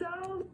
so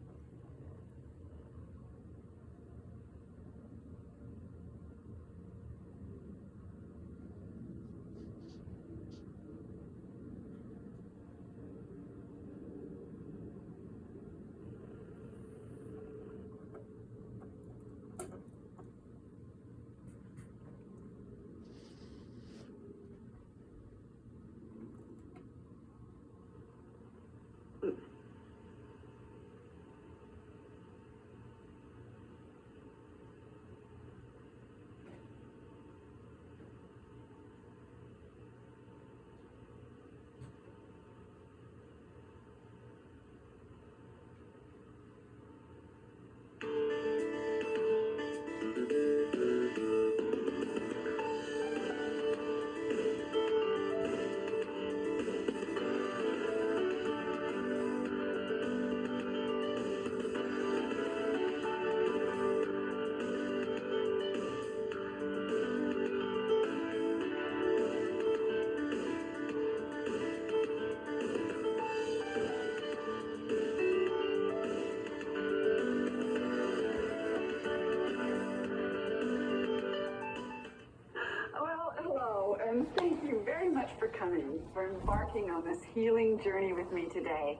and thank you very much for coming, for embarking on this healing journey with me today.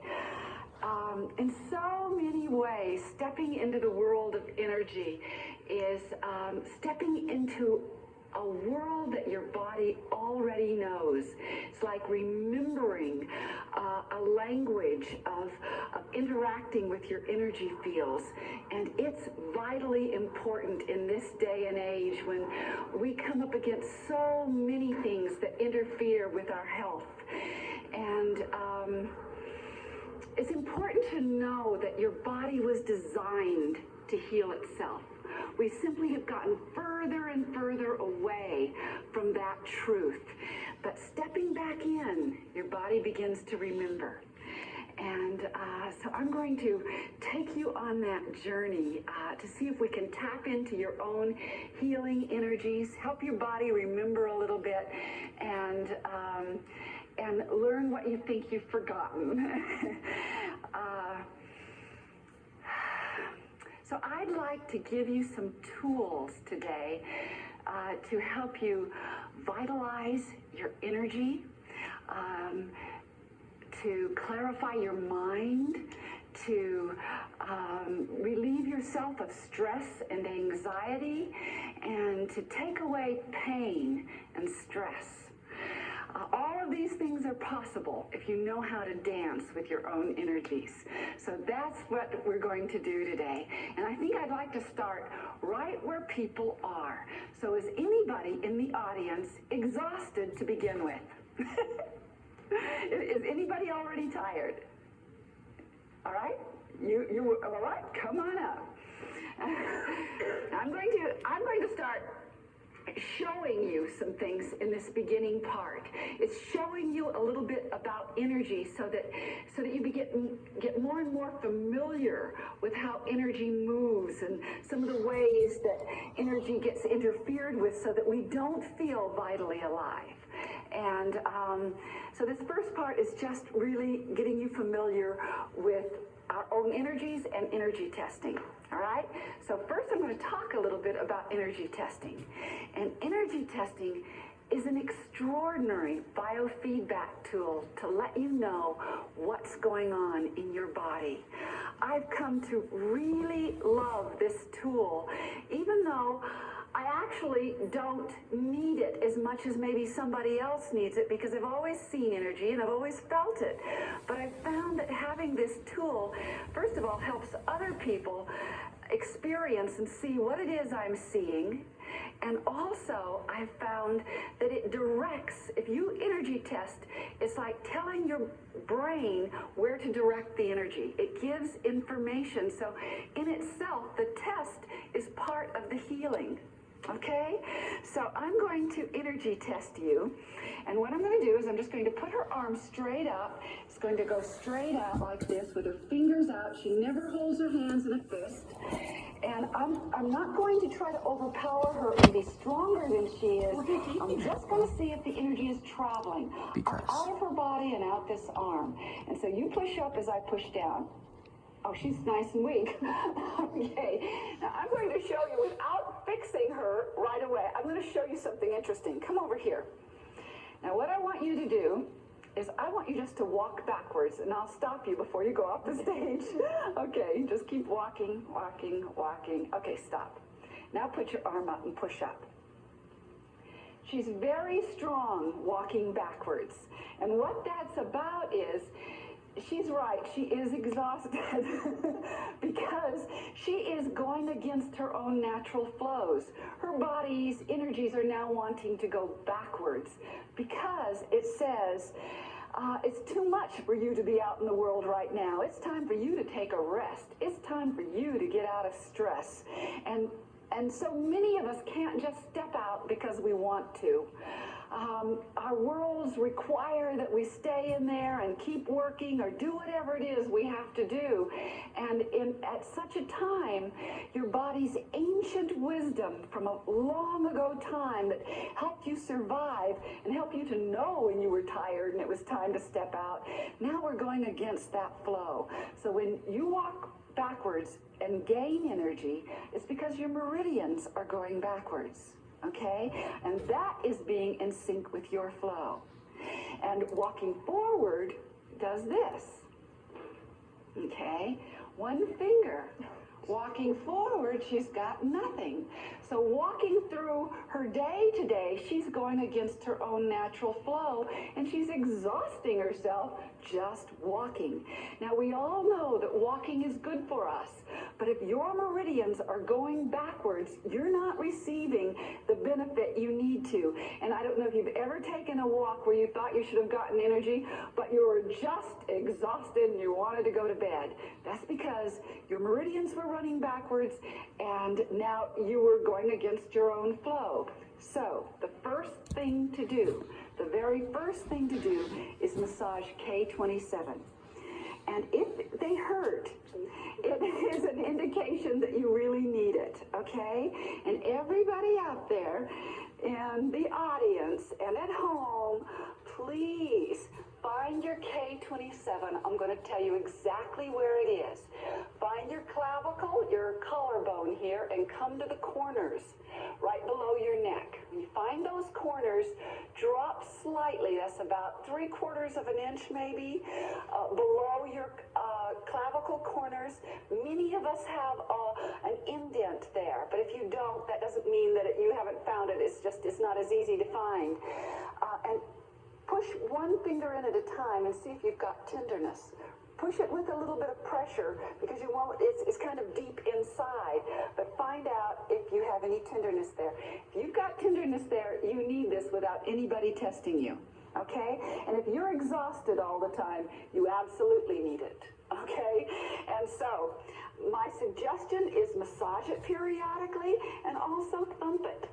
In so many ways, stepping into the world of energy is stepping into a world that your body already knows. It's like remembering a language of interacting with your energy fields. And it's vitally important in this day and age when we come up against so many things that interfere with our health. And it's important to know that your body was designed to heal itself. We simply have gotten further and further away from that truth. But stepping back in, your body begins to remember. And so I'm going to take you on that journey to see if we can tap into your own healing energies, help your body remember a little bit, and learn what you think you've forgotten. So I'd like to give you some tools today to help you vitalize your energy, to clarify your mind, to relieve yourself of stress and anxiety, and to take away pain and stress. All of these things are possible if you know how to dance with your own energies. So that's what we're going to do today. And I think I'd like to start right where people are. So is anybody in the audience exhausted to begin with? Is anybody already tired? All right? You all right? Come on up. I'm going to start showing you some things in this beginning part. It's showing you a little bit about energy so that you get more and more familiar with how energy moves and some of the ways that energy gets interfered with so that we don't feel vitally alive. And so this first part is just really getting you familiar with our own energies and energy testing. All right? So first I'm going to talk a little bit about energy testing. And energy testing is an extraordinary biofeedback tool to let you know what's going on in your body. I've come to really love this tool, even though I actually don't need it as much as maybe somebody else needs it, because I've always seen energy and I've always felt it. But I've found that having this tool, first of all, helps other people experience and see what it is I'm seeing. And also, I've found that it directs, if you energy test, it's like telling your brain where to direct the energy. It gives information. So in itself, the test is part of the healing. Okay, so I'm going to energy test you, and what I'm going to do is I'm just going to put her arm straight up. It's going to go straight out like this with her fingers out. She never holds her hands in a fist, and I'm not going to try to overpower her and be stronger than she is. I'm just going to see if the energy is traveling out of her body and out this arm. And so you push up as I push down. Oh, she's nice and weak. Okay, now I'm going to show you without fixing her right away. I'm going to show you something interesting. Come over here. Now what I want you to do is I want you just to walk backwards, and I'll stop you before you go off the stage. Okay, just keep walking, walking, walking. Okay, stop. Now put your arm up and push up. She's very strong walking backwards. And what that's about is, she's right, she is exhausted because she is going against her own natural flows. Her body's energies are now wanting to go backwards because it says, it's too much for you to be out in the world right now. It's time for you to take a rest. It's time for you to get out of stress. And so many of us can't just step out because we want to. Our worlds require that we stay in there and keep working or do whatever it is we have to do. And at such a time, your body's ancient wisdom from a long ago time that helped you survive and helped you to know when you were tired and it was time to step out, now we're going against that flow. So when you walk backwards and gain energy, it's because your meridians are going backwards. Okay? And that is being in sync with your flow. And walking forward does this. Okay? One finger. Walking forward, she's got nothing. So walking through her day today, she's going against her own natural flow, and she's exhausting herself just walking. Now, we all know that walking is good for us, but if your meridians are going backwards, you're not receiving the benefit you need to. And I don't know if you've ever taken a walk where you thought you should have gotten energy, but you were just exhausted and you wanted to go to bed. That's because your meridians were running backwards, and now you were going against your own flow. So the first thing to do, the very first thing to do is massage K27. And if they hurt, it is an indication that you really need it, okay? And everybody out there in the audience and at home, please find your K27. I'm going to tell you exactly where it is. Find your clavicle, your collarbone here, and come to the corners right below your neck. When you find those corners, drop slightly. That's about 3/4 of an inch maybe below your clavicle corners. Many of us have an indent there, but if you don't, that doesn't mean that you haven't found it. It's not as easy to find. And push one finger in at a time and see if you've got tenderness. Push it with a little bit of pressure because you won't, it's kind of deep inside, but find out if you have any tenderness there. If you've got tenderness there, you need this without anybody testing you, okay? And if you're exhausted all the time, you absolutely need it, okay? And so, my suggestion is massage it periodically and also thump it.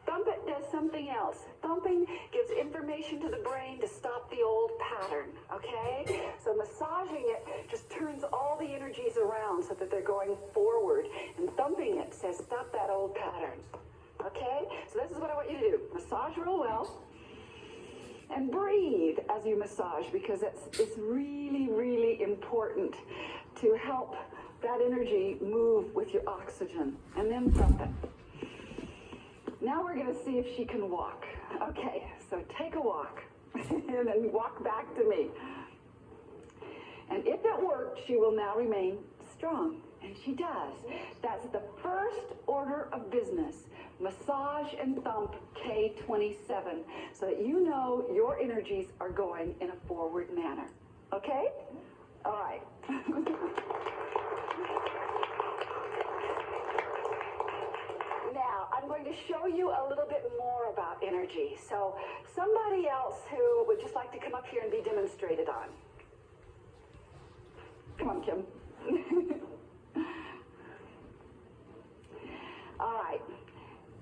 Thump it does something else. Thumping gives information to the brain to stop the old pattern, okay? So massaging it just turns all the energies around so that they're going forward. And thumping it says, stop that old pattern, okay? So this is what I want you to do. Massage real well. And breathe as you massage, because it's really, really important to help that energy move with your oxygen. And then thump it. Now we're going to see if she can walk. Okay, so take a walk and then walk back to me. And if it worked, she will now remain strong. And she does. That's the first order of business. Massage and thump K27 so that you know your energies are going in a forward manner. Okay? All right. Now, I'm going to show you a little bit more about energy. So, somebody else who would just like to come up here and be demonstrated on. Come on, Kim. All right.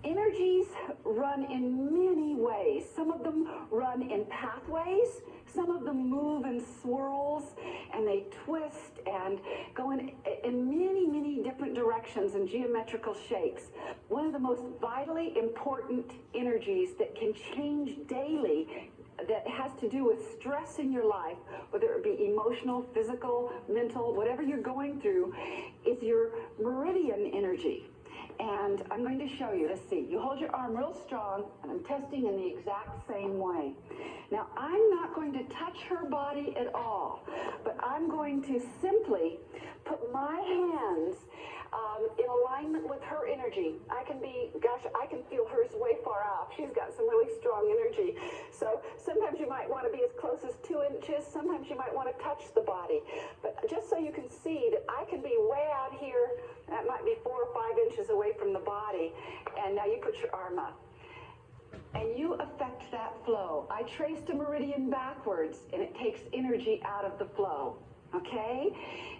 Energies run in many ways. Some of them run in pathways. Some of them move in swirls, and they twist and go in many, many different directions and geometrical shapes. One of the most vitally important energies that can change daily that has to do with stress in your life, whether it be emotional, physical, mental, whatever you're going through, is your meridian energy. And I'm going to show you. Let's see. You hold your arm real strong, and I'm testing in the exact same way. Now, I'm not going to touch her body at all, but I'm going to simply put my hands in alignment with her energy. I can feel hers way far off. She's got some really strong energy. So sometimes you might want to be as close as 2 inches. Sometimes you might want to touch the body. But just so you can see that I can be way out here, that might be 4 or 5 inches away from the body. And now you put your arm up. And you affect that flow. I traced a meridian backwards, and it takes energy out of the flow. Okay?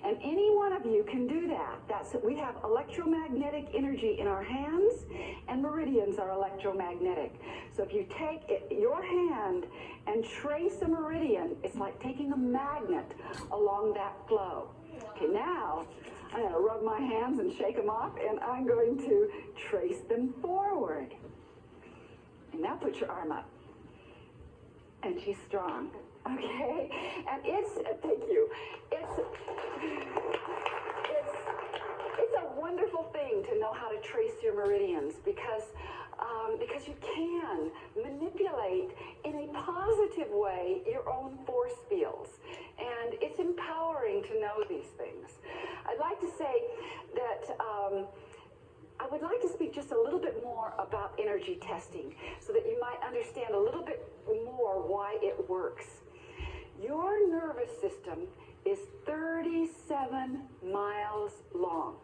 And any one of you can do that. We have electromagnetic energy in our hands, and meridians are electromagnetic. So if you take your hand and trace a meridian, it's like taking a magnet along that flow. Okay, now I'm going to rub my hands and shake them off, and I'm going to trace them forward. And now put your arm up. And she's strong. Okay? And thank you. It's a wonderful thing to know how to trace your meridians because you can manipulate in a positive way your own force fields. And it's empowering to know these things. I'd like to say that I would like to speak just a little bit more about energy testing so that you might understand a little bit more why it works. Your nervous system is 37 miles long,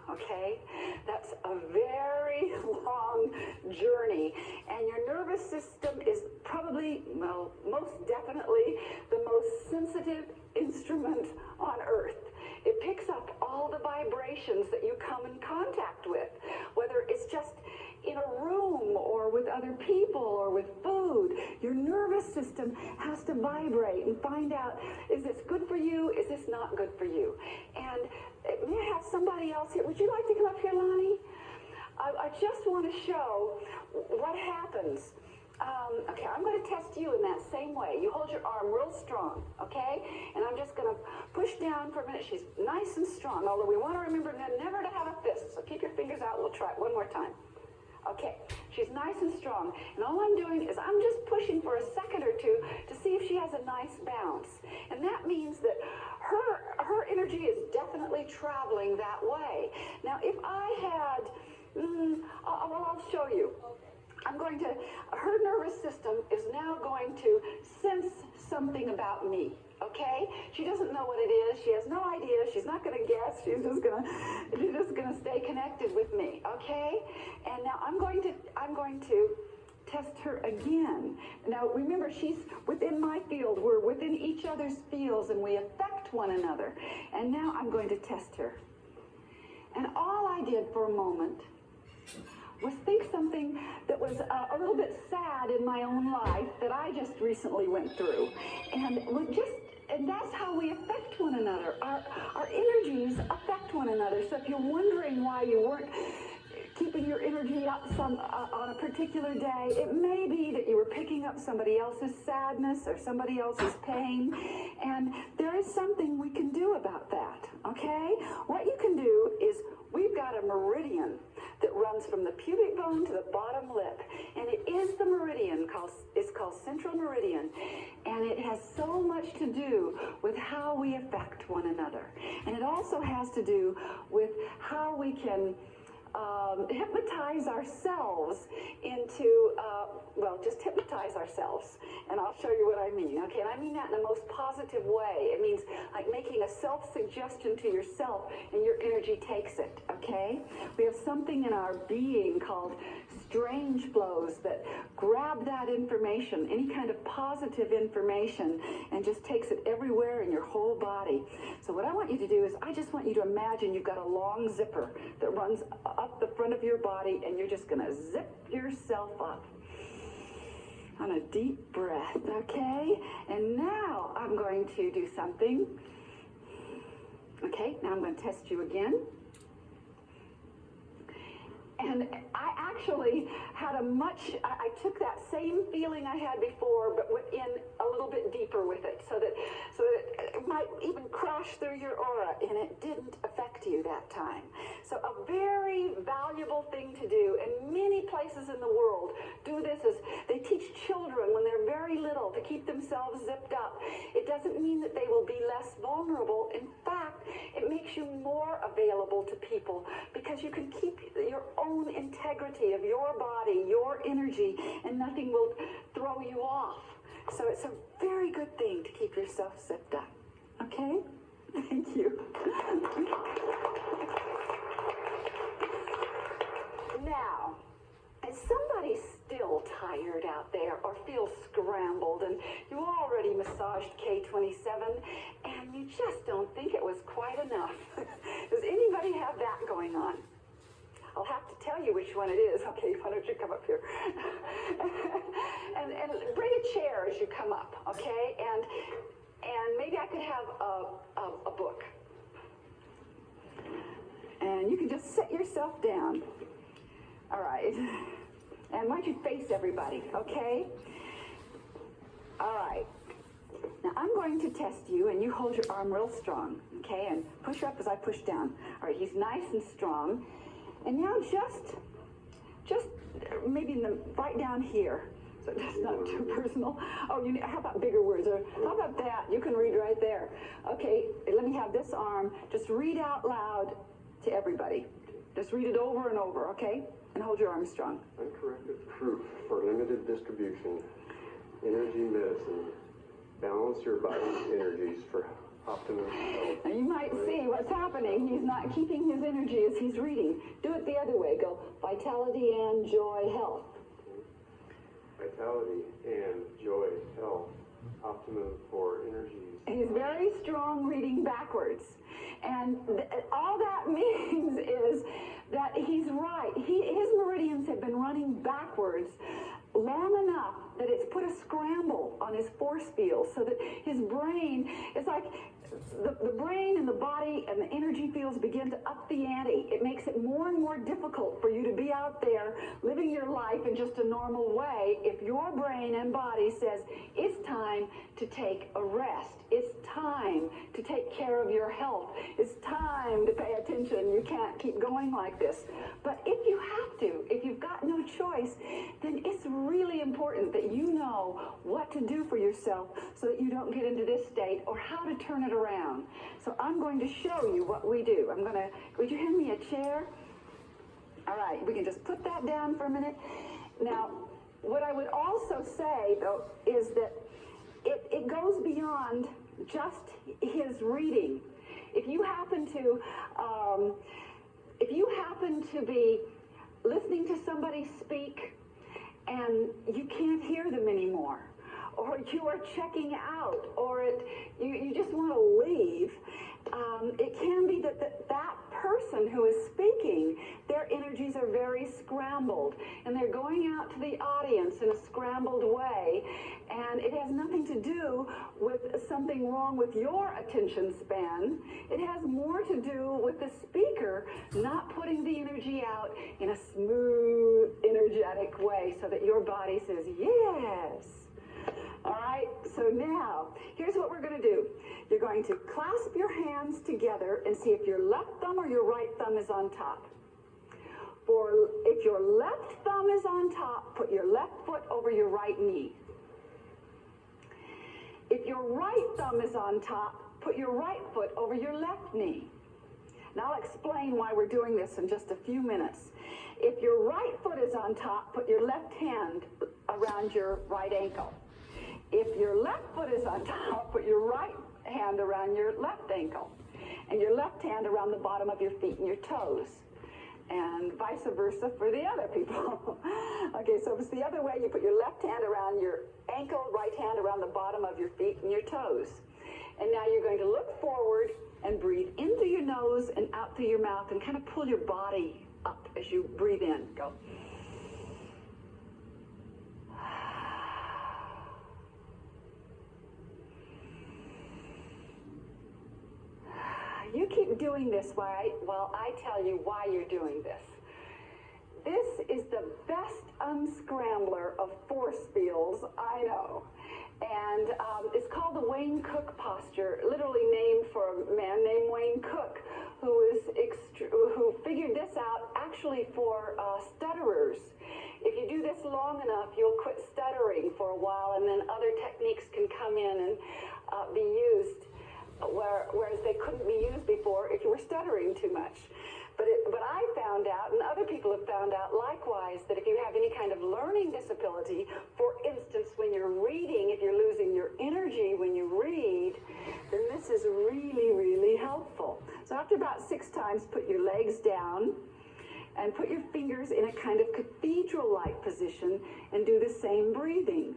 okay? That's a very long journey. And your nervous system is probably, well, most definitely the most sensitive instrument on Earth. It picks up all the vibrations that you come in contact with, whether it's just in a room or with other people or with food. Your nervous system has to vibrate and find out, is this good for you? Is this not good for you? And may I have somebody else here? Would you like to come up here, Lonnie? I just want to show what happens. Okay, I'm going to test you in that same way. You hold your arm real strong, okay? And I'm just going to push down for a minute. She's nice and strong, although we want to remember never to have a fist. So keep your fingers out. We'll try it one more time. Okay, she's nice and strong. And all I'm doing is I'm just pushing for a second or two to see if she has a nice bounce. And that means that her energy is definitely traveling that way. Now, if I had, I'll show you. Her nervous system is now going to sense something about me, okay? She doesn't know what it is. She has no idea. She's not going to guess. She's just going to stay connected with me, okay? And now I'm going to test her again. Now remember, she's within my field. We're within each other's fields, and we affect one another. And now I'm going to test her. And all I did for a moment was think something that was a little bit sad in my own life that I just recently went through. And that's how we affect one another. Our energies affect one another. So if you're wondering why you weren't keeping your energy up on a particular day, it may be that you were picking up somebody else's sadness or somebody else's pain. And there is something we can do about that, okay? What you can do is, we've got a meridian that runs from the pubic bone to the bottom lip, and it is the meridian it's called central meridian, and it has so much to do with how we affect one another. And it also has to do with how we can hypnotize ourselves into, just hypnotize ourselves. And I'll show you what I mean, okay? And I mean that in the most positive way. It means like making a self-suggestion to yourself, and your energy takes it, okay? We have something in our being called strange flows that grab that information, any kind of positive information, and just takes it everywhere in your whole body. So what I want you to do is, I just want you to imagine you've got a long zipper that runs up the front of your body, and you're just going to zip yourself up on a deep breath, okay? And now I'm going to do something. Okay, now I'm going to test you again. And I actually had I took that same feeling I had before, but went in a little bit deeper with it, so that it might even crash through your aura, and it didn't affect you that time. So a very valuable thing to do, and many places in the world do this, is they teach children when they're very little to keep themselves zipped up. It doesn't mean that they will be less vulnerable. In fact, it makes you more available to people, because you can keep your own integrity of your body, your energy, and nothing will throw you off. So it's a very good thing to keep yourself zipped up. Okay? Thank you. Now, is somebody still tired out there or feels scrambled, and you already massaged K27 and you just don't think it was quite enough? Does anybody have that going on? I'll have to tell you which one it is. Okay, why don't you come up here? and bring a chair as you come up, okay? And maybe I could have a book. And you can just sit yourself down. All right. And why don't you face everybody, okay? All right. Now I'm going to test you, and you hold your arm real strong, okay? And push up as I push down. All right, he's nice and strong. And now just maybe right down here, so that's not too personal. Oh, how about bigger words? Or how about that? You can read right there. Okay, let me have this arm. Just read out loud to everybody. Just read it over and over, okay? And hold your arm strong. Uncorrected proof for limited distribution. Energy medicine. Balance your body's energies for optimum health. Now you might see what's happening. He's not keeping his energy as he's reading. Do it the other way. Go vitality and joy, health. Vitality and joy, health. Optimum for energies. He's very strong reading backwards. And all that means is that he's right. His meridians have been running backwards long enough that it's put a scramble on his force field, so that his brain, it's like the brain and the body and the energy fields begin to up the ante. It makes it more and more difficult for you to be out there living your life in just a normal way if your brain and body says it's time to take a rest. It's time to take care of your health. It's time to pay attention. You can't keep going like this. But if you have to, if you've got no choice, then it's really important that you know what to do for yourself so that you don't get into this state, or how to turn it around. So I'm going to show you what we do. Would you hand me a chair? All right, we can just put that down for a minute. Now, what I would also say, though, is that it goes beyond just his reading. If you happen to be listening to somebody speak and you can't hear them anymore, or you are checking out, or you just want to leave, it can be that person who is speaking, their energies are very scrambled, and they're going out to the audience in a scrambled way, and it has nothing to do with something wrong with your attention span. It has more to do with the speaker not putting the energy out in a smooth, energetic way, so that your body says, yes. All right, so now, here's what we're going to do. You're going to clasp your hands together and see if your left thumb or your right thumb is on top. If your left thumb is on top, put your left foot over your right knee. If your right thumb is on top, put your right foot over your left knee. Now I'll explain why we're doing this in just a few minutes. If your right foot is on top, put your left hand around your right ankle. If your left foot is on top, put your right hand around your left ankle, and your left hand around the bottom of your feet and your toes, and vice versa for the other people. Okay, so if it's the other way, you put your left hand around your ankle, right hand around the bottom of your feet and your toes. And now you're going to look forward and breathe in through your nose and out through your mouth, and kind of pull your body up as you breathe in. Go. You keep doing this while I tell you why you're doing this. is the best unscrambler of force fields I know. And it's called the Wayne Cook posture, literally named for a man named Wayne Cook, who figured this out actually for stutterers. If you do this long enough, you'll quit stuttering for a while, and then other techniques can come in and be used, whereas they couldn't be used before if you were stuttering too much. But I found out, and other people have found out likewise, that if you have any kind of learning disability, for instance, when you're reading, if you're losing your energy when you read, then this is really, really helpful. So after about 6 times, put your legs down and put your fingers in a kind of cathedral-like position and do the same breathing.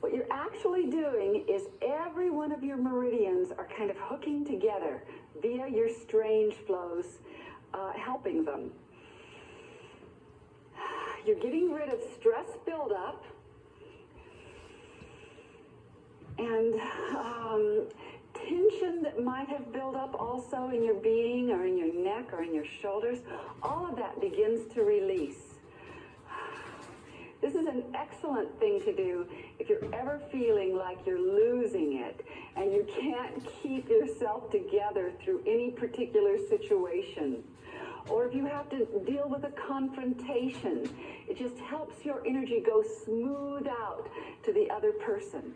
What you're actually doing is every one of your meridians are kind of hooking together via your strange flows, helping them. You're getting rid of stress buildup and tension that might have built up also in your being or in your neck or in your shoulders. All of that begins to release. This is an excellent thing to do if you're ever feeling like you're losing it and you can't keep yourself together through any particular situation. Or if you have to deal with a confrontation, it just helps your energy go smooth out to the other person.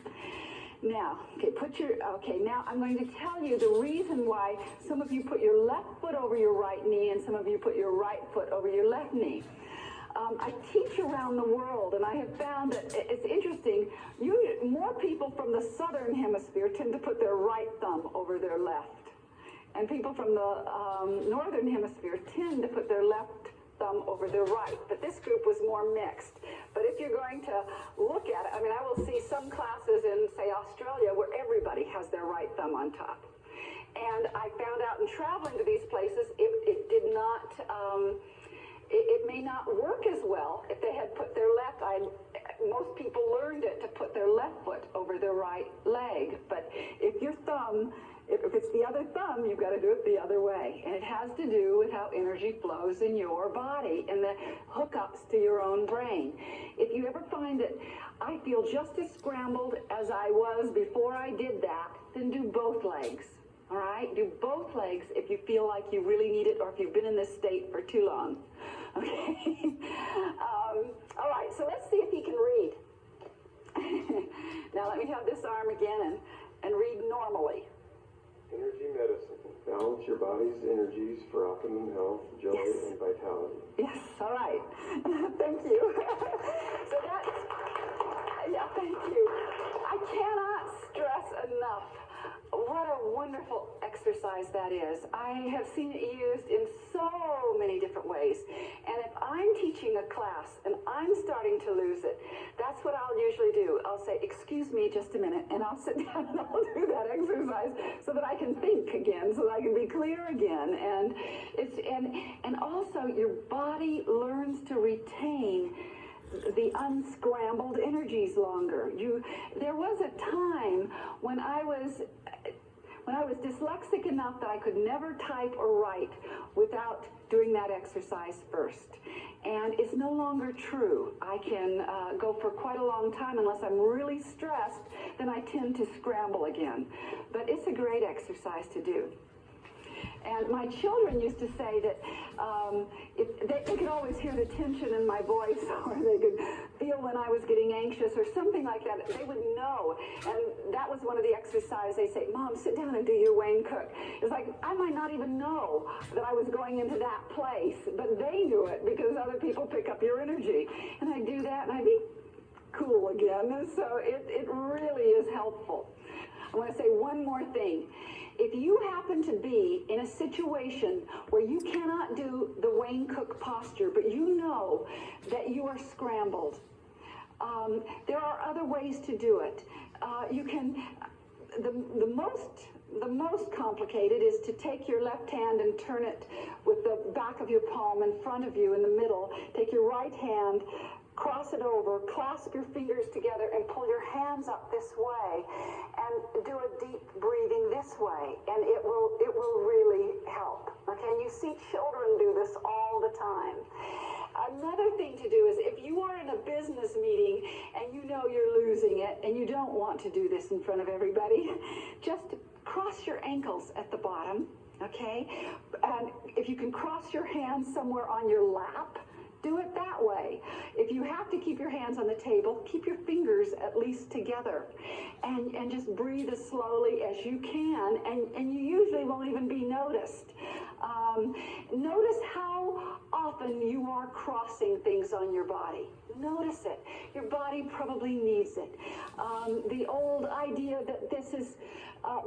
Now, now I'm going to tell you the reason why some of you put your left foot over your right knee and some of you put your right foot over your left knee. I teach around the world, and I have found that it's interesting. More people from the southern hemisphere tend to put their right thumb over their left, and people from the northern hemisphere tend to put their left thumb over their right. But this group was more mixed. But if you're going to look at it, I mean, I will see some classes in, say, Australia where everybody has their right thumb on top. And I found out in traveling to these places, it did not... It may not work as well if they had put their left. Most people learned it to put their left foot over their right leg. But if your thumb, if it's the other thumb, you've got to do it the other way. And it has to do with how energy flows in your body and the hookups to your own brain. If you ever find that I feel just as scrambled as I was before I did that, then do both legs. All right? Do both legs if you feel like you really need it or if you've been in this state for too long. Okay? All right, so let's see if you can read. Now let me have this arm again and read normally. Energy medicine. Balance your body's energies for optimum health, joy, and vitality. Yes, all right. Thank you. So that's, thank you. I cannot stress enough what a wonderful exercise that is. I have seen it used in so many different ways. And if I'm teaching a class and I'm starting to lose it, that's what I'll usually do. I'll say, excuse me just a minute, and I'll sit down and I'll do that exercise so that I can think again, so that I can be clear again. And also your body learns to retain the unscrambled energies longer. There was a time when I was dyslexic enough that I could never type or write without doing that exercise first. And it's no longer true. I can go for quite a long time unless I'm really stressed, then I tend to scramble again. But it's a great exercise to do. And my children used to say that if they could always hear the tension in my voice, or they could feel when I was getting anxious or something like that. They would know. And that was one of the exercises. They say, Mom, sit down and do your Wayne Cook. It's like I might not even know that I was going into that place, but they knew it because other people pick up your energy. And I do that and I'd be cool again. And so it really is helpful. I want to say one more thing. If you happen to be in a situation where you cannot do the Wayne Cook posture, but you know that you are scrambled, there are other ways to do it. You can, the most complicated is to take your left hand and turn it with the back of your palm in front of you in the middle. Take your right hand, cross it over, clasp your fingers together, and pull your hands up this way. And and do a deep breathing this way, and it will really help. Okay, you see children do this all the time. Another thing to do is if you are in a business meeting and you know you're losing it and you don't want to do this in front of everybody, just cross your ankles at the bottom, okay? And if you can cross your hands somewhere on your lap, do it that way. If you have to keep your hands on the table, keep your fingers at least together and just breathe as slowly as you can, and you usually won't even be noticed. Notice how often you are crossing things on your body. Notice it. Your body probably needs it. The old idea that this is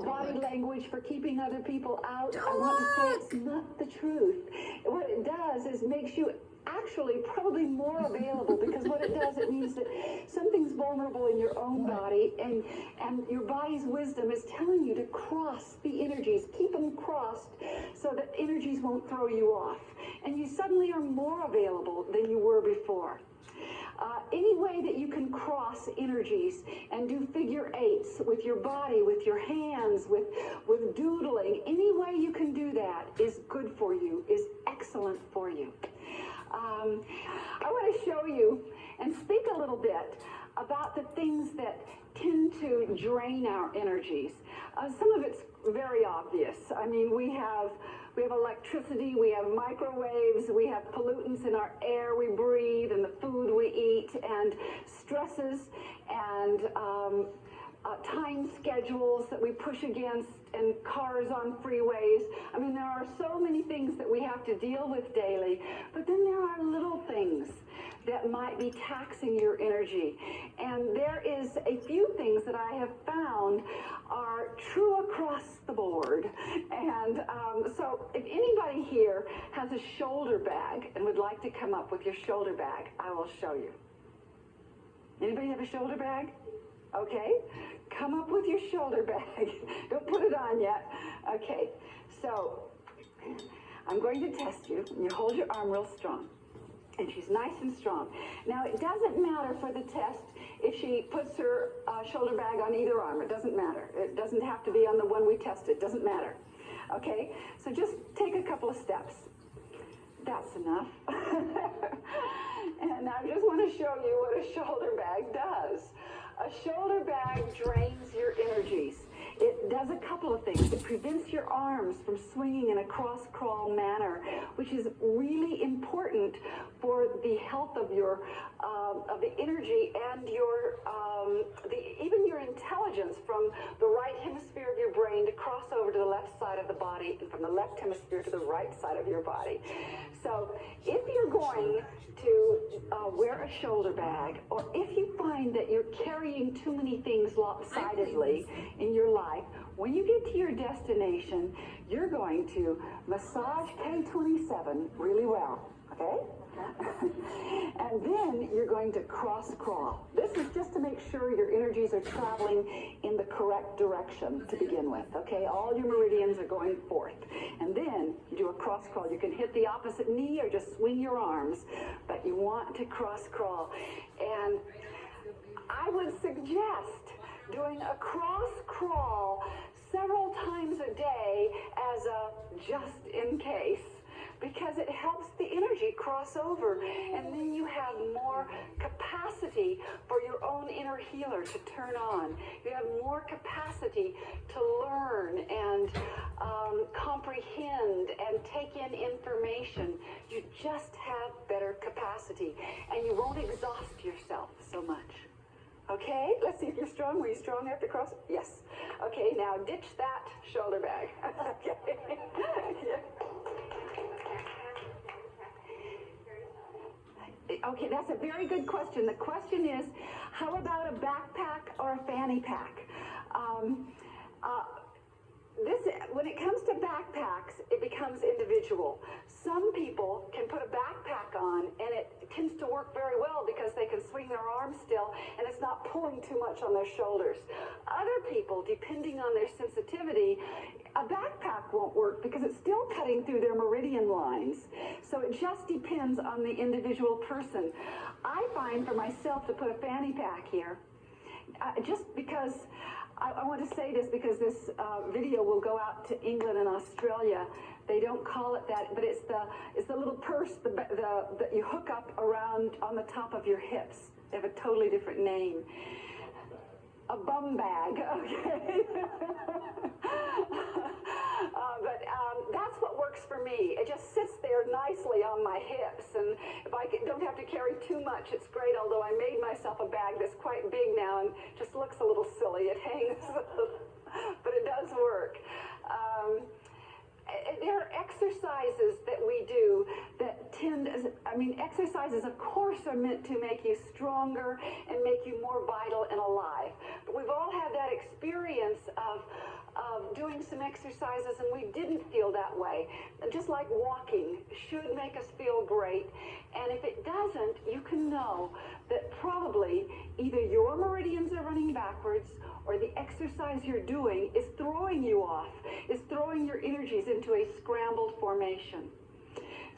body language for keeping other people out, I want to say it's not the truth. What it does is makes you actually probably more available, because what it does, it means that something's vulnerable in your own body, and your body's wisdom is telling you to cross the energies, keep them crossed so that energies won't throw you off, and you suddenly are more available than you were before. Any way that you can cross energies and do figure eights with your body, with your hands, with doodling, any way you can do that is good for you, is excellent for you. I want to show you and speak a little bit about the things that tend to drain our energies. Some of it's very obvious. I mean, we have electricity, we have microwaves, we have pollutants in our air we breathe and the food we eat, and stresses and time schedules that we push against, and cars on freeways. I mean, there are so many things that we have to deal with daily, but then there are little things that might be taxing your energy. And there is a few things that I have found are true across the board. And so if anybody here has a shoulder bag and would like to come up with your shoulder bag, I will show you. Anybody have a shoulder bag? Okay, come up with your shoulder bag. Don't put it on yet. Okay, so I'm going to test you. You hold your arm real strong. And she's nice and strong. Now, it doesn't matter for the test if she puts her shoulder bag on either arm. It doesn't matter. It doesn't have to be on the one we tested. It doesn't matter. Okay, so just take a couple of steps. That's enough. And I just want to show you what a shoulder bag does. A shoulder bag drains your energies. It does a couple of things. It prevents your arms from swinging in a cross-crawl manner, which is really important for the health of your of the energy and your even your intelligence, from the right hemisphere of your brain to cross over to the left side of the body, and from the left hemisphere to the right side of your body. So if you're going to wear a shoulder bag, or if you find that you're carrying too many things lopsidedly in your life, when you get to your destination, you're going to massage K27 really well, okay? And then you're going to cross crawl. This is just to make sure your energies are traveling in the correct direction to begin with, okay? All your meridians are going forth. And then you do a cross crawl. You can hit the opposite knee or just swing your arms, but you want to cross crawl. And I would suggest doing a cross crawl several times a day as a just in case, because it helps the energy cross over, and then you have more capacity for your own inner healer to turn on. You have more capacity to learn and comprehend and take in information. You just have better capacity, and you won't exhaust yourself so much. Okay, let's see if you're strong. Were you strong after cross? Yes. Okay, now ditch that shoulder bag. Okay. Okay, that's a very good question. The question is, how about a backpack or a fanny pack? When it comes to backpacks, it becomes individual. Some people can put a backpack on, and it tends to work very well because they can swing their arms still, and it's not pulling too much on their shoulders. Other people, depending on their sensitivity, a backpack won't work because it's still cutting through their meridian lines. So it just depends on the individual person. I find for myself to put a fanny pack here, just because I want to say this because this video will go out to England and Australia. They don't call it that, but it's the little purse that you hook up around on the top of your hips. They have a totally different name. A bum bag, okay. But that's what works for me. It just sits there nicely on my hips, and if I don't have to carry too much, it's great, although I made myself a bag that's quite big now and just looks a little silly. It hangs, but it does work. There are exercises that we do that exercises, of course, are meant to make you stronger and make you more vital and alive. But we've all had that experience of doing some exercises and we didn't feel that way. Just like walking should make us feel great. And if it doesn't, you can know that probably either your meridians are running backwards or the exercise you're doing is throwing you off, is throwing your energies into a scrambled formation.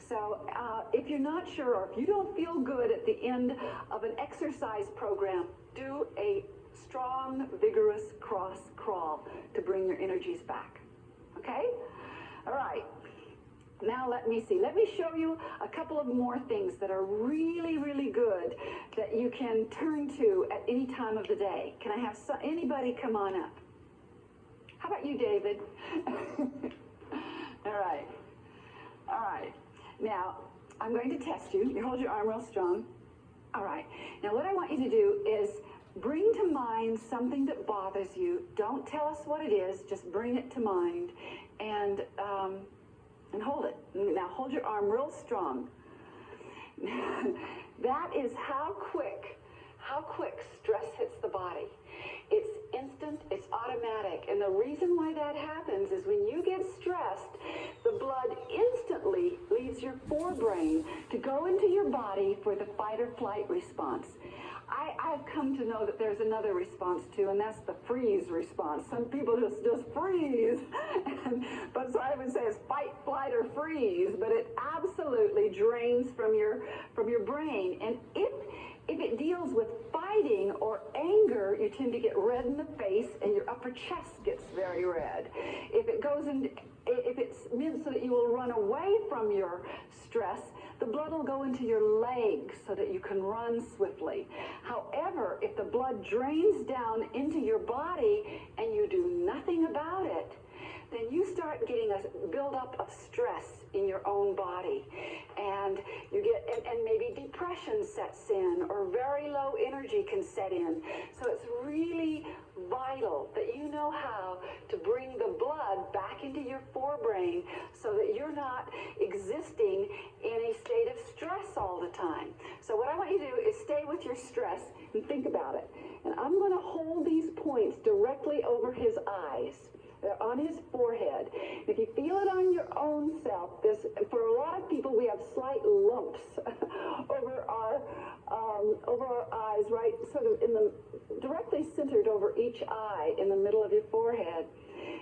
So if you're not sure, or if you don't feel good at the end of an exercise program, do a strong, vigorous cross crawl to bring your energies back. Okay? All right. Now let me see. Let me show you a couple of more things that are really, really good that you can turn to at any time of the day. Can I have anybody come on up? How about you, David? All right. All right. Now, I'm going to test you. You hold your arm real strong. All right. Now, what I want you to do is bring to mind something that bothers you. Don't tell us what it is. Just bring it to mind and hold it. Now, hold your arm real strong. That is how quick stress hits the body. It's instant, it's automatic. And the reason why that happens is when you get stressed, the blood instantly leaves your forebrain to go into your body for the fight or flight response. I've come to know that there's another response too, and that's the freeze response. Some people just freeze. But so I would say it's fight, flight, or freeze, but it absolutely drains from your brain. And if it deals with fighting or anger, you tend to get red in the face and your upper chest gets very red. If it's meant so that you will run away from your stress, the blood will go into your legs so that you can run swiftly. However, if the blood drains down into your body and you do nothing about it, then you start getting a buildup of stress in your own body. And you get, and maybe depression sets in, or very low energy can set in. So it's really vital that you know how to bring the blood back into your forebrain so that you're not existing in a state of stress all the time. So what I want you to do is stay with your stress and think about it. And I'm going to hold these points directly over his eyes. They're on his forehead. If you feel it on your own self, for a lot of people, we have slight lumps over our eyes, right, sort of directly centered over each eye in the middle of your forehead.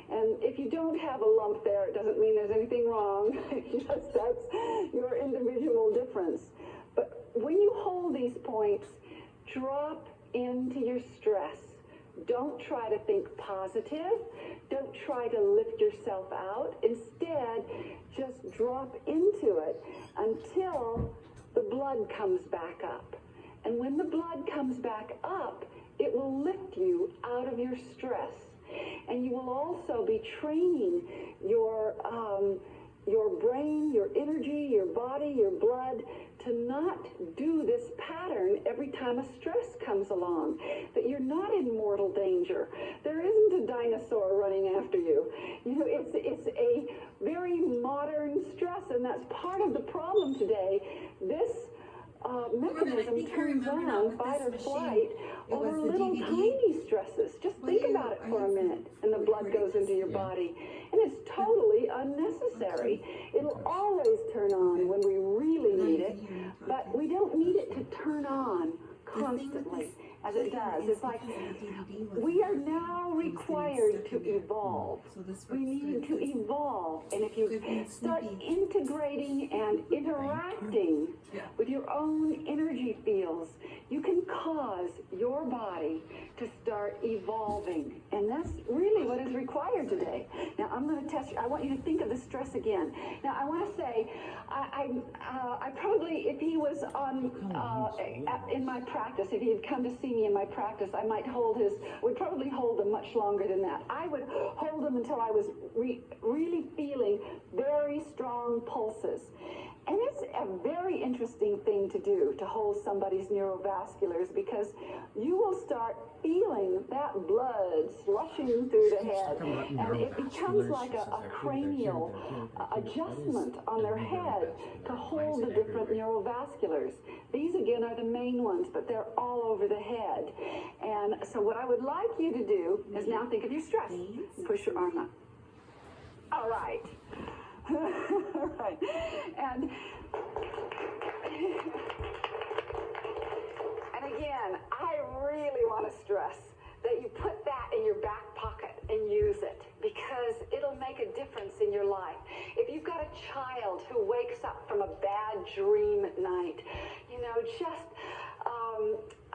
And if you don't have a lump there, it doesn't mean there's anything wrong. Just that's your individual difference. But when you hold these points, drop into your stress. Don't try to think positive. Don't try to lift yourself out. Instead, just drop into it until the blood comes back up. And when the blood comes back up, it will lift you out of your stress. And you will also be training your brain, your energy, your body, your blood to not do this pattern every time a stress comes along, that you're not in mortal danger. There isn't a dinosaur running after you. You know, it's a very modern stress, and that's part of the problem today. This mechanism turns on fight or flight over little tiny stresses. Just think about it for a minute, and the blood goes into your body. And it's totally unnecessary. It'll always turn on when we really need it, but we don't need it to turn on constantly as it does. It's like we are now required to evolve. We need to evolve. And if you start integrating and interacting with your own energy fields, you can cause cause your body to start evolving. And that's really what is required today. Now, I'm going to test you. I want you to think of the stress again. Now, I want to say, I probably, if he was on, in my practice, if he had come to see me in my practice, I might would probably hold him much longer than that. I would hold him until I was really feeling very strong pulses. And it's a very interesting thing to do, to hold somebody's neurovasculars, because you will start feeling that blood slushing through the head, and it becomes like a cranial adjustment on their head to hold the different neurovasculars. These, again, are the main ones, but they're all over the head. And so what I would like you to do is now think of your stress. Push your arm up. All right. All right. And again, I really want to stress that you put that in your back pocket and use it, because it'll make a difference in your life. If you've got a child who wakes up from a bad dream at night, just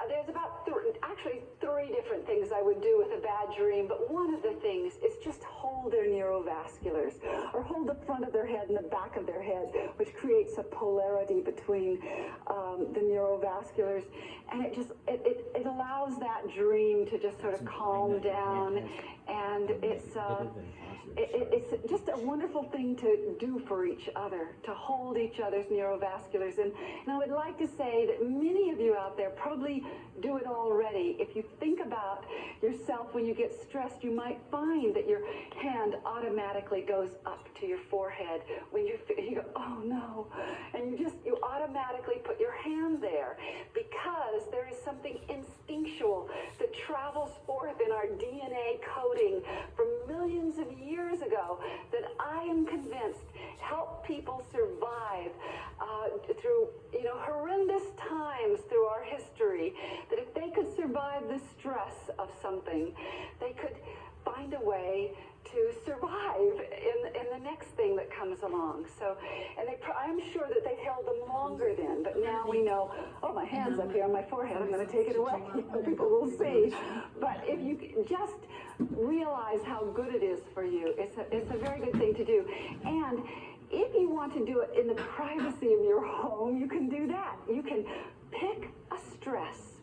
there's about three different things I would do with a bad dream, but one of the things is just hold their neurovasculars, or hold the front of their head and the back of their head, which creates a polarity between the neurovasculars, and it allows that dream to just sort of calm down, and it's just a wonderful thing to do for each other, to hold each other's neurovasculars. And I would like to say that many of you out there probably do it already. If you think about yourself when you get stressed, you might find that your hand automatically goes up to your forehead when you go, oh no, and you automatically put your hand there, because there is something instinctual that travels forth in our DNA coding from millions of years ago that I am convinced help people survive through horrendous times through our history, that if they could survive the stress of something, they could find a way to survive in the next thing that comes along. So, and I'm sure that they held them longer then, but now we know, oh, my hand's up here on my forehead, I'm going to take it away. People will see. But if you just realize how good it is for you, it's a very good thing to do. And if you want to do it in the privacy of your home, you can do that. You can pick a stress.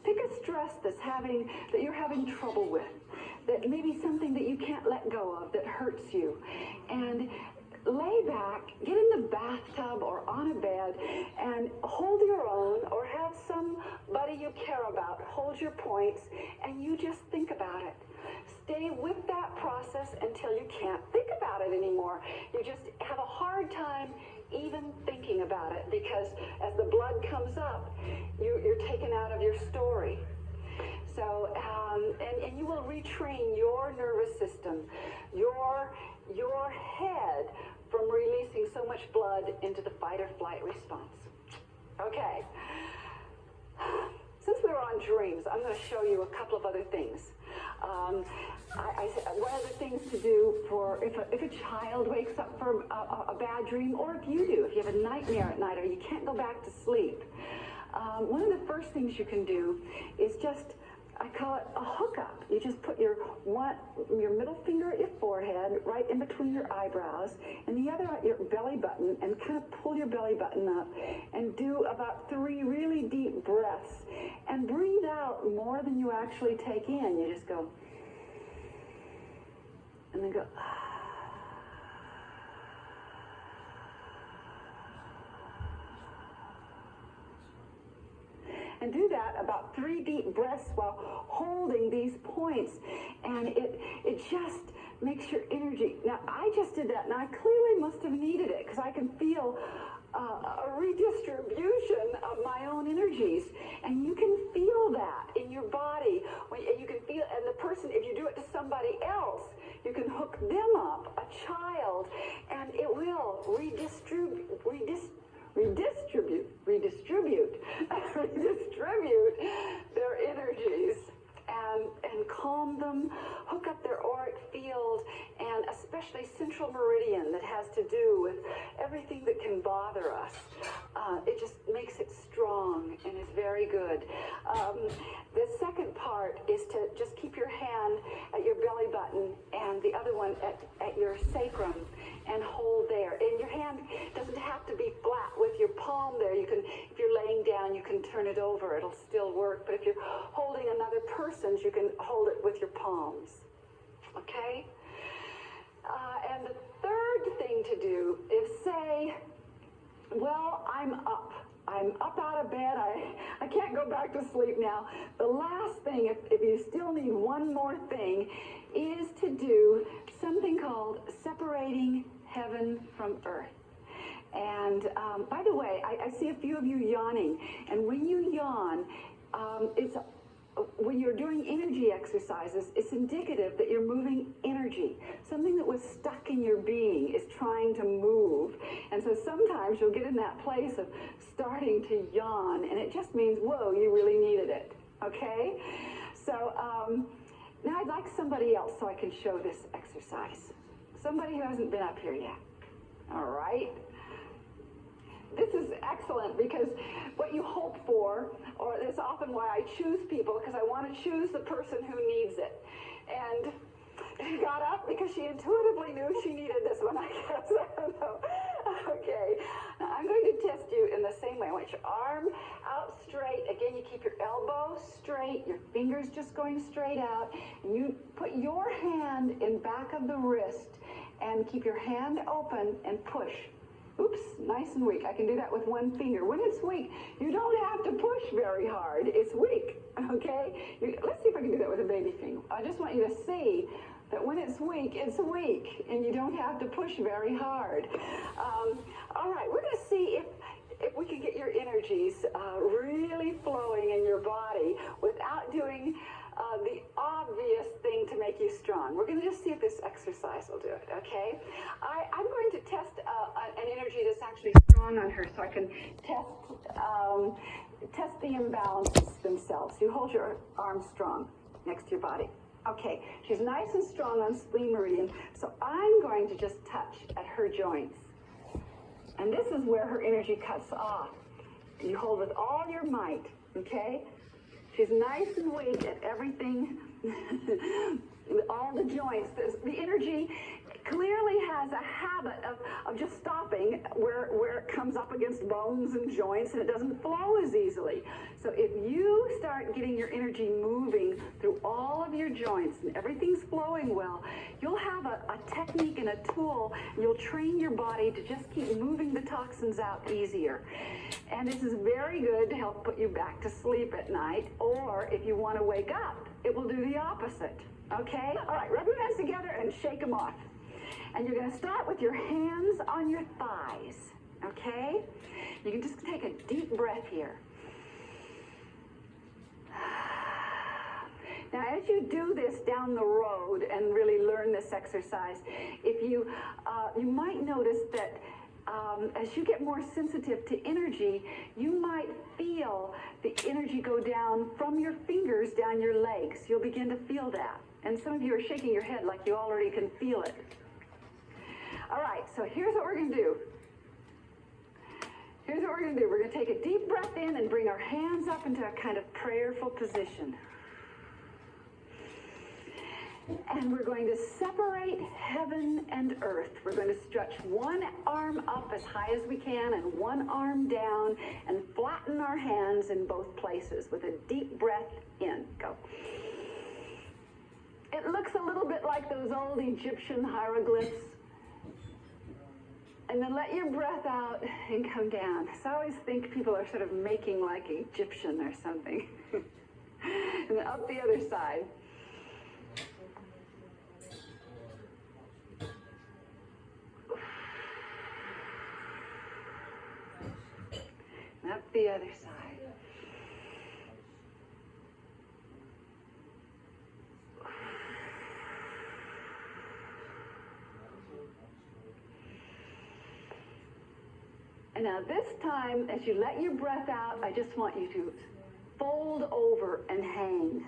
Pick a stress that you're having trouble with, that maybe something that you can't let go of, that hurts you. And lay back, get in the bathtub or on a bed, and hold your own, or have somebody you care about hold your points, and you just think about it. Stay with that process until you can't think about it anymore. You just have a hard time even thinking about it, because as the blood comes up, you're taken out of your story. So, and you will retrain your nervous system, your head, from releasing so much blood into the fight or flight response. Okay. Since we were on dreams, I'm going to show you a couple of other things. One of the things to do for if a child wakes up from a bad dream, or if you do, if you have a nightmare at night or you can't go back to sleep, one of the first things you can do is just, I call it a hookup. You just put your middle finger at your forehead, right in between your eyebrows, and the other at your belly button, and kind of pull your belly button up, and do about 3 really deep breaths, and breathe out more than you actually take in. You just go, and then go, and do that about 3 deep breaths while holding these points, and it just makes your energy. Now, I just did that, and I clearly must have needed it, because I can feel a redistribution of my own energies, and you can feel that in your body. You can feel, and the person, if you do it to somebody else, you can hook them up, a child, and it will redistribute their energies, and calm them, hook up their auric field, and especially especially central meridian that has to do with everything that can bother us. It just makes it strong and is very good. The second part is to just keep your hand at your belly button and the other one at your sacrum and hold there. And your hand doesn't have to be flat with your palm there. You can, if you're laying down, you can turn it over. It'll still work. But if you're holding another person's, you can hold it with your palms. Okay? And the third thing to do is say, well, I'm up out of bed. I can't go back to sleep now. The last thing, if you still need one more thing, is to do something called separating heaven from earth. And by the way, I see a few of you yawning. And when you yawn, when you're doing energy exercises, it's indicative that you're moving energy. Something that was stuck in your being is trying to move. And so sometimes you'll get in that place of starting to yawn, and it just means, whoa, you really needed it. Okay? So now I'd like somebody else so I can show this exercise. Somebody who hasn't been up here yet. All right? This is excellent because what you hope for, or it's often why I choose people, because I want to choose the person who needs it. And she got up because she intuitively knew she needed this one, I guess. I don't know. Okay. Now I'm going to test you in the same way. I want your arm out straight. Again, you keep your elbow straight, your fingers just going straight out. And you put your hand in back of the wrist and keep your hand open and push. Oops, nice and weak. I can do that with one finger. When it's weak, you don't have to push very hard. It's weak, okay? Let's see if I can do that with a baby finger. I just want you to see that when it's weak, and you don't have to push very hard. All right, we're going to see if we can get your energies really flowing in your body without doing the obvious thing to make you strong. We're going to just see if this exercise will do it, okay? I'm going to test an energy that's actually strong on her so I can test the imbalances themselves. You hold your arm strong next to your body. Okay, she's nice and strong on spleen meridian, so I'm going to just touch at her joints. And this is where her energy cuts off. You hold with all your might, okay? She's nice and weak at everything, all the joints. The energy clearly has a habit of just stopping where it comes up against bones and joints, and it doesn't flow as easily. So if you start getting your energy moving through all of your joints and everything's flowing well, you'll have a technique and a tool, and you'll train your body to just keep moving the toxins out easier. And this is very good to help put you back to sleep at night, or if you want to wake up, it will do the opposite. Okay? All right, rub your hands together and shake them off. And you're going to start with your hands on your thighs, okay? You can just take a deep breath here. Now, as you do this down the road and really learn this exercise, if you might notice that as you get more sensitive to energy, you might feel the energy go down from your fingers down your legs. You'll begin to feel that. And some of you are shaking your head like you already can feel it. All right, so here's what we're going to do. Here's what we're going to do. We're going to take a deep breath in and bring our hands up into a kind of prayerful position. And we're going to separate heaven and earth. We're going to stretch one arm up as high as we can and one arm down and flatten our hands in both places with a deep breath in. Go. It looks a little bit like those old Egyptian hieroglyphs. And then let your breath out and come down. So I always think people are sort of making like Egyptian or something. And then up the other side. And up the other side. And now this time, as you let your breath out, I just want you to fold over and hang.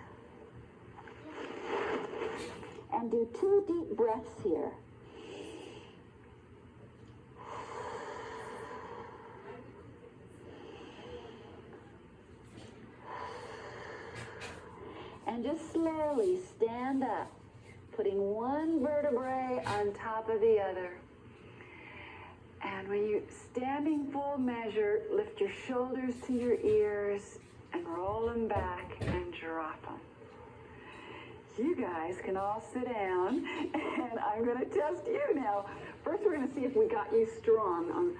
And do 2 deep breaths here. And just slowly stand up, putting one vertebrae on top of the other. And when you, standing full measure, lift your shoulders to your ears and roll them back and drop them. You guys can all sit down, and I'm going to test you now. First, we're going to see if we got you strong.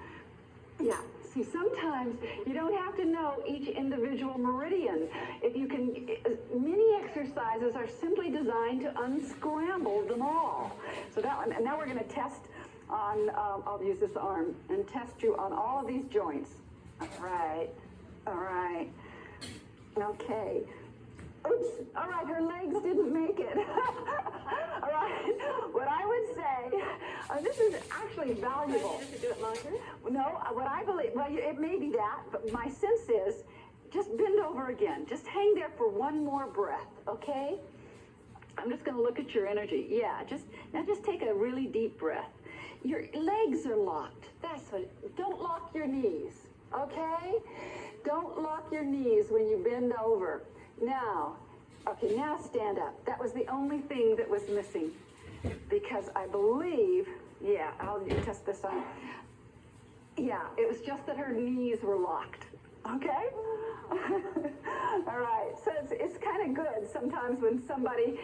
Yeah, see, sometimes you don't have to know each individual meridian. If you can, many exercises are simply designed to unscramble them all. So that one, and now we're going to test on, I'll use this arm, and test you on all of these joints. All right, okay. Oops, all right, her legs didn't make it. All right, what I would say, this is actually valuable. Does it do it longer? No, what I believe, well, it may be that, but my sense is, just bend over again. Just hang there for one more breath, okay? I'm just going to look at your energy. Yeah, now just take a really deep breath. Your legs are locked. That's what, don't lock your knees, okay? Don't lock your knees when you bend over. Now, okay, now stand up. That was the only thing that was missing, because I believe, yeah, I'll test this on. Yeah, it was just that her knees were locked, okay? All right, so it's kind of good sometimes when somebody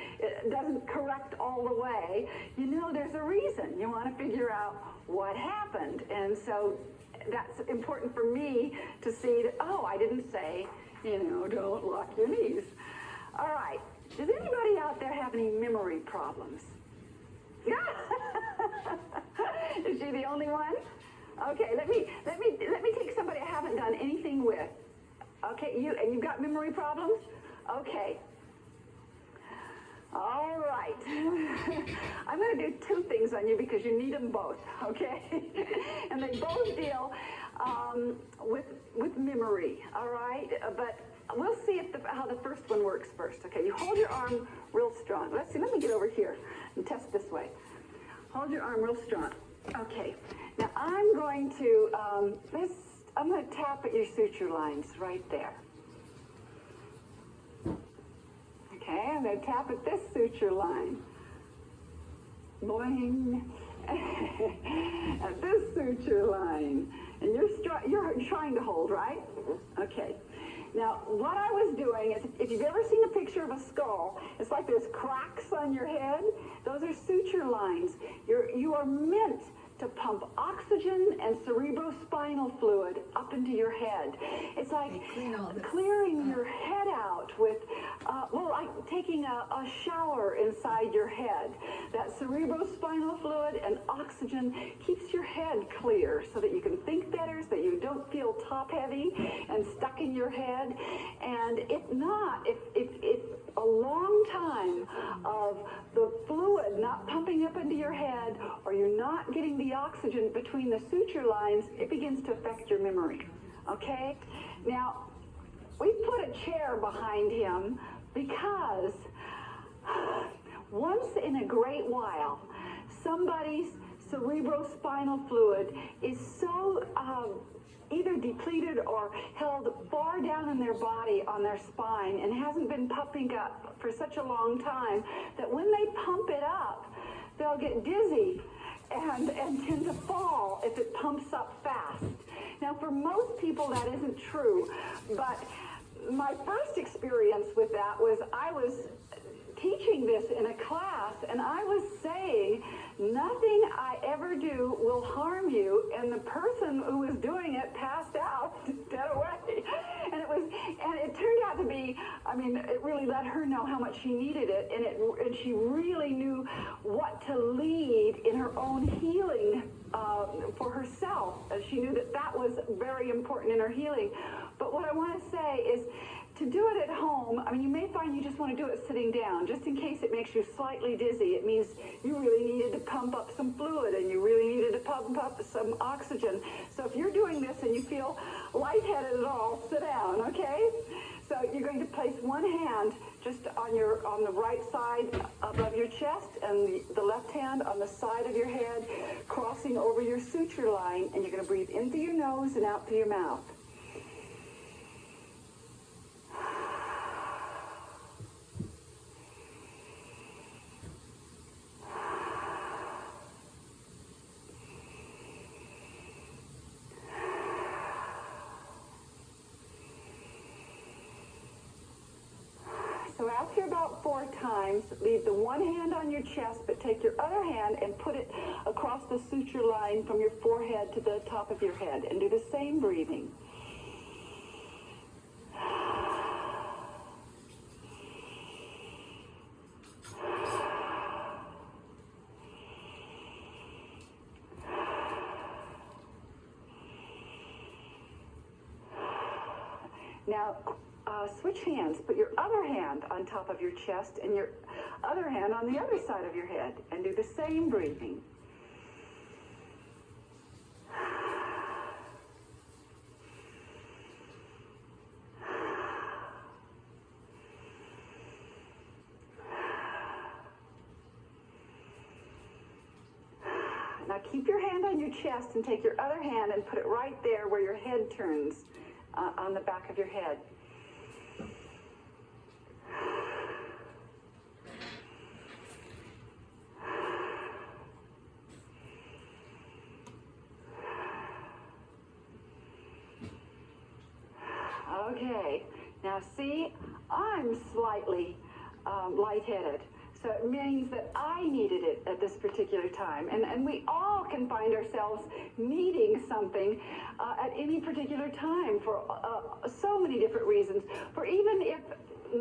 doesn't correct all the way. You know, there's a reason. You want to figure out what happened, and so that's important for me to see that, oh, I didn't say, don't lock your knees. All right. Does anybody out there have any memory problems? Is she the only one? Okay, let me take somebody I haven't done anything with. Okay, you've got memory problems? Okay. All right. I'm going to do two things on you because you need them both, okay? And they both deal with memory, all right? But we'll see how the first one works first, okay? You hold your arm real strong. Let's see, let me get over here and test this way. Hold your arm real strong. Okay. Now I'm going to, I'm going to tap at your suture lines right there. Okay, I'm going to tap at this suture line. Boing. At this suture line. And you're trying to hold, right? Okay. Now, what I was doing is, if you've ever seen a picture of a skull, it's like there's cracks on your head. Those are suture lines. You are meant to pump oxygen and cerebrospinal fluid up into your head. It's like clearing your head out with, like taking a shower inside your head. That cerebrospinal fluid and oxygen keeps your head clear so that you can think better, so that you don't feel top heavy and stuck in your head. And if not, if a long time of the fluid not pumping up into your head, or you're not getting the oxygen between the suture lines, it begins to affect your memory, okay? Now, we put a chair behind him because once in a great while, somebody's cerebrospinal fluid is so either depleted or held far down in their body on their spine and hasn't been pumping up for such a long time that when they pump it up, they'll get dizzy and tend to fall if it pumps up fast. Now, for most people, that isn't true, but my first experience with that was I was teaching this in a class, and I was saying, nothing I ever do will harm you, and the person who was doing it passed out dead away. And it turned out to be, it really let her know how much she needed it, and she really knew what to lead in her own healing for herself. She knew that was very important in her healing. But what I want to say is, to do it at home, you may find you just want to do it sitting down, just in case it makes you slightly dizzy. It means you really needed to pump up some fluid and you really needed to pump up some oxygen. So if you're doing this and you feel lightheaded at all, sit down, okay? So you're going to place one hand just on the right side above your chest and the left hand on the side of your head, crossing over your suture line, and you're going to breathe in through your nose and out through your mouth. times, leave the one hand on your chest, but take your other hand and put it across the suture line from your forehead to the top of your head, and do the same breathing. Now, switch hands. Put your other hand on top of your chest and your other hand on the other side of your head, and do the same breathing. Now keep your hand on your chest and take your other hand and put it right there where your head turns, on the back of your head. Okay, now see, I'm slightly lightheaded. So it means that I needed it at this particular time. And we all can find ourselves needing something at any particular time for so many different reasons. For even if,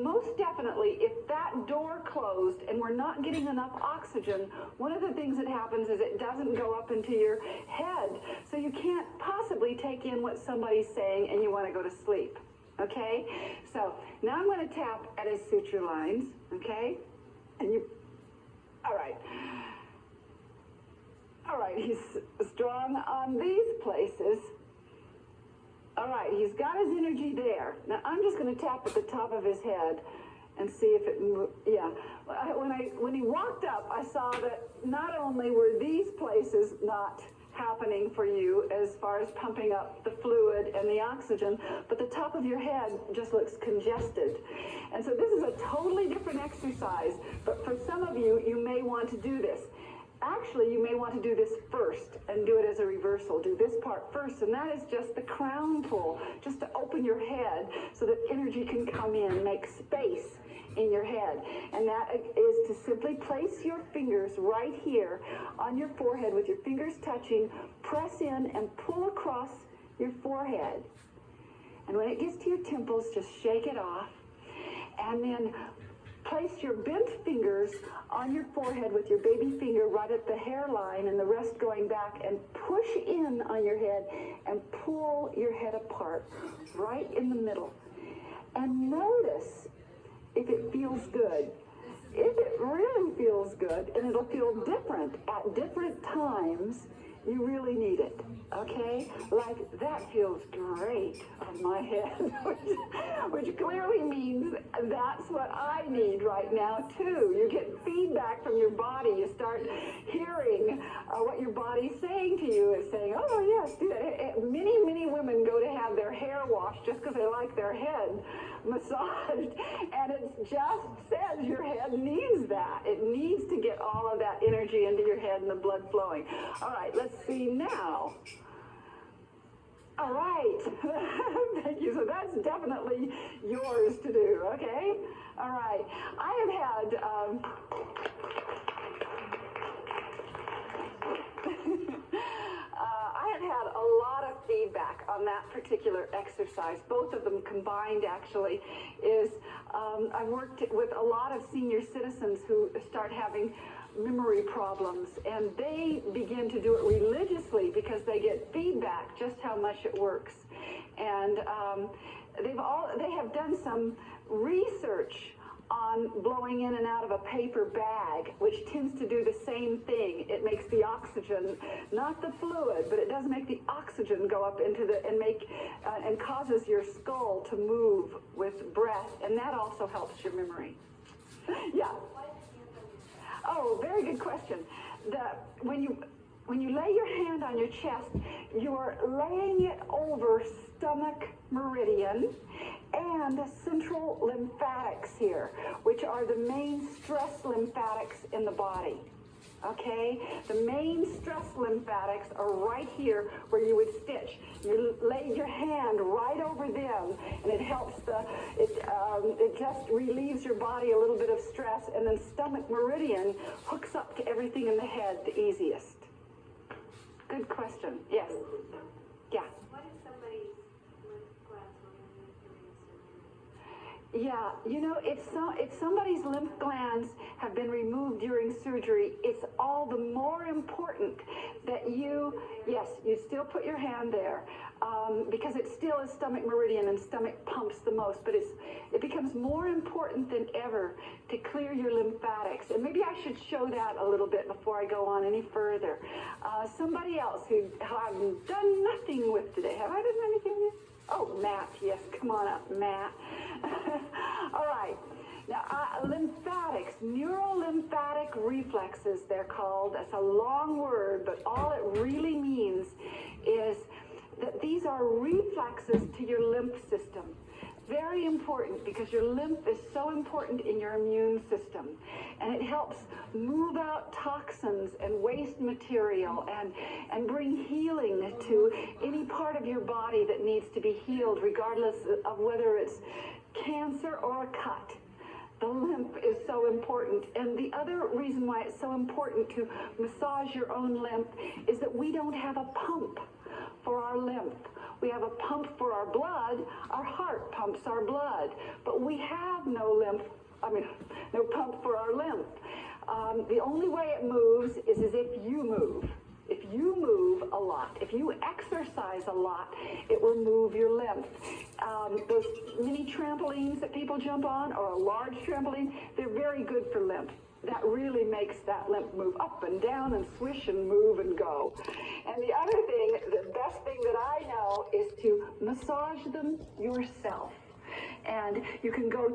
most definitely, if that door closed and we're not getting enough oxygen, one of the things that happens is it doesn't go up into your head. So you can't possibly take in what somebody's saying and you want to go to sleep. Okay? So now I'm going to tap at his suture lines. Okay? And you, all right, he's strong on these places. All right, he's got his energy there. Now I'm just going to tap at the top of his head and see if it moves. Yeah, when he walked up, I saw that not only were these places not happening for you as far as pumping up the fluid and the oxygen, but the top of your head just looks congested. And so this is a totally different exercise, but for some of you, you may want to do this. Actually, you may want to do this first and do it as a reversal. Do this part first, and that is just the crown pull, just to open your head so that energy can come in, make space in your head. And that is to simply place your fingers right here on your forehead with your fingers touching, press in and pull across your forehead. And when it gets to your temples, just shake it off. And then place your bent fingers on your forehead with your baby finger right at the hairline and the rest going back, and push in on your head and pull your head apart right in the middle. And notice if it feels good. If it really feels good, and it'll feel different at different times, you really need it, okay? Like, that feels great on my head, which clearly means that's what I need right now, too. You get feedback from your body. You start hearing what your body's saying to you. It's saying, oh, yes, do that. Many, many women go to have their hair washed just because they like their head massaged, and it just says your head needs that. It needs to get all of that energy into your head and the blood flowing. All right, let's see now. All right. Thank you. So that's definitely yours to do, okay? All right. I have had a lot of feedback on that particular exercise. Both of them combined, actually, is I've worked with a lot of senior citizens who start having memory problems, and they begin to do it religiously because they get feedback just how much it works. And they have done some research on blowing in and out of a paper bag, which tends to do the same thing. It makes the oxygen, not the fluid, but it does make the oxygen go up into the, and make, and causes your skull to move with breath, and that also helps your memory. Yeah. Oh, very good question. When you lay your hand on your chest, you're laying it over stomach meridian and central lymphatics here, which are the main stress lymphatics in the body. Okay, the main stress lymphatics are right here where you would stitch. You lay your hand right over them, and it helps it just relieves your body a little bit of stress, and then stomach meridian hooks up to everything in the head the easiest. Good question. Yes. Yeah. What if somebody's lymph glands were removed during surgery? Yeah, you know, if somebody's lymph glands have been removed during surgery, it's all the more important that you still put your hand there, because it still is stomach meridian and stomach pumps the most, but it becomes more important than ever to clear your lymphatics. And maybe I should show that a little bit before I go on any further. Somebody else who I've done nothing with today. Have I done anything with? Oh, Matt, yes, come on up, Matt. All right. Now, lymphatics, neurolymphatic reflexes, they're called. That's a long word, but all it really means is that these are reflexes to your lymph system. Very important, because your lymph is so important in your immune system, and it helps move out toxins and waste material and bring healing to any part of your body that needs to be healed, regardless of whether it's cancer or a cut. The lymph is so important. And the other reason why it's so important to massage your own lymph is that we don't have a pump for our lymph. We have a pump for our blood. Our heart pumps our blood, but we have no pump for our lymph. The only way it moves is if you move. If you move a lot, if you exercise a lot, it will move your lymph. Those mini trampolines that people jump on, or a large trampoline, they're very good for lymph. That really makes that lymph move up and down and swish and move and go. And the other thing, the best thing that I know, is to massage them yourself. And you can go